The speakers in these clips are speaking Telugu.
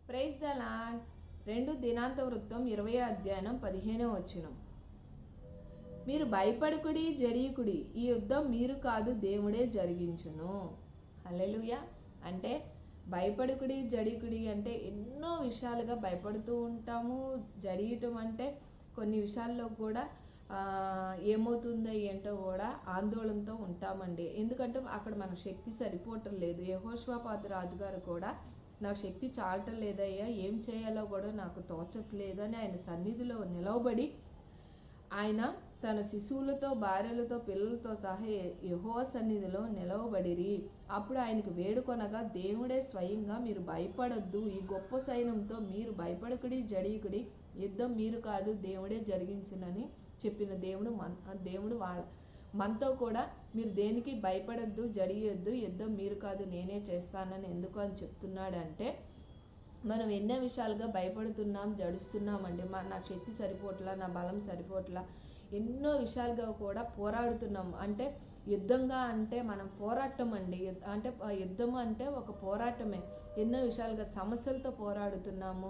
Praise the Lord. 2 దినాంతవృత్తం 20వ అధ్యాయం 15వ వచనం. మీరు భయపడకుడి, జడియుకుడి, ఈ యుద్ధం మీరు కాదు దేవుడే జరిగించును. హల్లెలూయా. అంటే భయపడకుడి, జడియుకుడి అంటే ఎన్నో విషయాలుగా భయపడుతూ ఉంటాము. జడియటం అంటే కొన్ని విషయాల్లో కూడా ఏమవుతుందో ఏంటో కూడా ఆందోళనతో ఉంటామండి. ఎందుకంటే అక్కడ మన శక్తి సరిపోవటం లేదు. యెహోషాపాతు రాజుగారు కూడా నాకు శక్తి చాలటం లేదయ్యా, ఏం చేయాలో కూడా నాకు తోచట్లేదు అని ఆయన సన్నిధిలో నిలవబడి ఆయన తన శిశువులతో, భార్యలతో, పిల్లలతో సహా యెహోవా సన్నిధిలో నిలవబడిరి. అప్పుడు ఆయనకు వేడుకొనగా, దేవుడే స్వయంగా మీరు భయపడొద్దు, ఈ గొప్ప సైన్యంతో మీరు భయపడకుడి, జడియుకుడి, యుద్ధం మీరు కాదు దేవుడే జరిగించునని చెప్పిన దేవుడు మనతో కూడా మీరు దేనికి భయపడద్దు, జడియొద్దు, యుద్ధం మీరు కాదు నేనే చేస్తానని ఎందుకు అని చెప్తున్నాడంటే, మనం ఎన్నో విషయాలుగా భయపడుతున్నాం, జడుస్తున్నామండి. నాకు శక్తి సరిపోట్లా, నా బలం సరిపోట్లా, ఎన్నో విషయాలుగా కూడా పోరాడుతున్నాం. అంటే యుద్ధంగా అంటే మనం పోరాటం అండి. అంటే యుద్ధం అంటే ఒక పోరాటమే. ఎన్నో విషయాలుగా సమస్యలతో పోరాడుతున్నాము.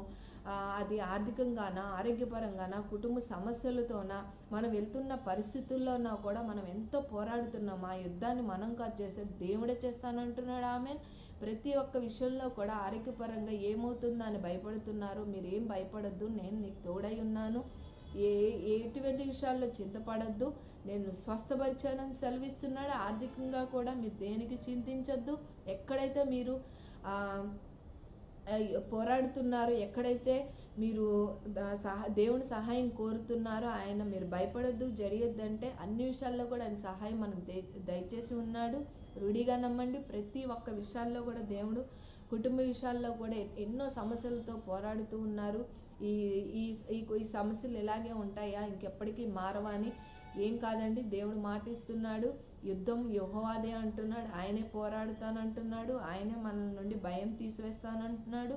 అది ఆర్థికంగానా, ఆరోగ్యపరంగానా, కుటుంబ సమస్యలతోనా, మనం వెళ్తున్న పరిస్థితుల్లోనా కూడా మనం ఎంతో పోరాడుతున్నాం. ఆ యుద్ధాన్ని మనం కాదు చేసేది, దేవుడే చేస్తానంటున్నాడు. ఆమెన్. ప్రతి ఒక్క విషయంలో కూడా ఆరోగ్యపరంగా ఏమవుతుందో అని భయపడుతున్నారు. మీరేం భయపడద్దు, నేను నీకు తోడై ఉన్నాను. ఎటువంటి విషయాల్లో చింతపడద్దు, నేను స్వస్థపరిచానని సెలవిస్తున్నాడు. ఆర్థికంగా కూడా మీరు దేనికి చింతించద్దు. ఎక్కడైతే మీరు పోరాడుతున్నారు, ఎక్కడైతే మీరు దేవుని సహాయం కోరుతున్నారో ఆయన మీరు భయపడద్దు, జడియొద్దు అంటే అన్ని విషయాల్లో కూడా ఆయన సహాయం మనకు దయచేసి ఉన్నాడు. రూఢిగా నమ్మండి. ప్రతి ఒక్క విషయాల్లో కూడా దేవుడు, కుటుంబ విషయాల్లో కూడా ఎన్నో సమస్యలతో పోరాడుతూ ఉన్నారు. ఈ ఈ సమస్యలు ఇలాగే ఉంటాయా, ఇంకెప్పటికీ మారవా అని ఏం కాదండి. దేవుడు మాటిస్తున్నాడు. యుద్ధం యెహోవాదే అంటున్నాడు. ఆయనే పోరాడుతానంటున్నాడు. ఆయనే మన నుండి భయం తీసివేస్తానంటున్నాడు.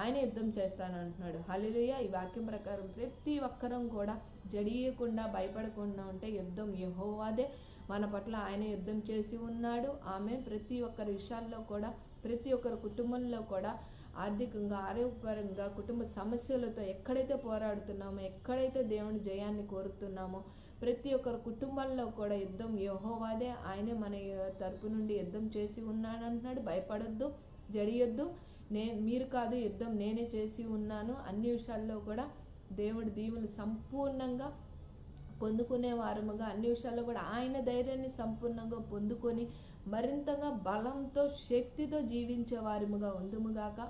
ఆయన యుద్ధం చేస్తానంటున్నాడు. హల్లెలూయా. ఈ వాక్యం ప్రకారం ప్రతి ఒక్కరం కూడా జడియకుండా, భయపడకుండా ఉంటే యుద్ధం యెహోవాదే. మన పట్ల ఆయన యుద్ధం చేసి ఉన్నాడు. ఆమె ప్రతి ఒక్కరి విషయాల్లో కూడా, ప్రతి ఒక్కరి కుటుంబంలో కూడా ఆర్థికంగా, ఆరోగ్యపరంగా, కుటుంబ సమస్యలతో ఎక్కడైతే పోరాడుతున్నామో, ఎక్కడైతే దేవుని జయాన్ని కోరుతున్నామో, ప్రతి ఒక్కరి కుటుంబంలో కూడా యుద్ధం యెహోవాదే. ఆయనే మన తరపు నుండి యుద్ధం చేసి ఉన్నాడు అంటున్నాడు. భయపడొద్దు, జడియొద్దు, మీరు కాదు, యుద్ధం నేనే చేసి ఉన్నాను. అన్ని విషయాల్లో కూడా దేవుడి దీవెనలు సంపూర్ణంగా పొందుకునే వారముగా, అన్ని విషయాల్లో కూడా ఆయన ధైర్యాన్ని సంపూర్ణంగా పొందుకొని మరింతగా బలంతో, శక్తితో జీవించే వారముగా ఉందుముగాక.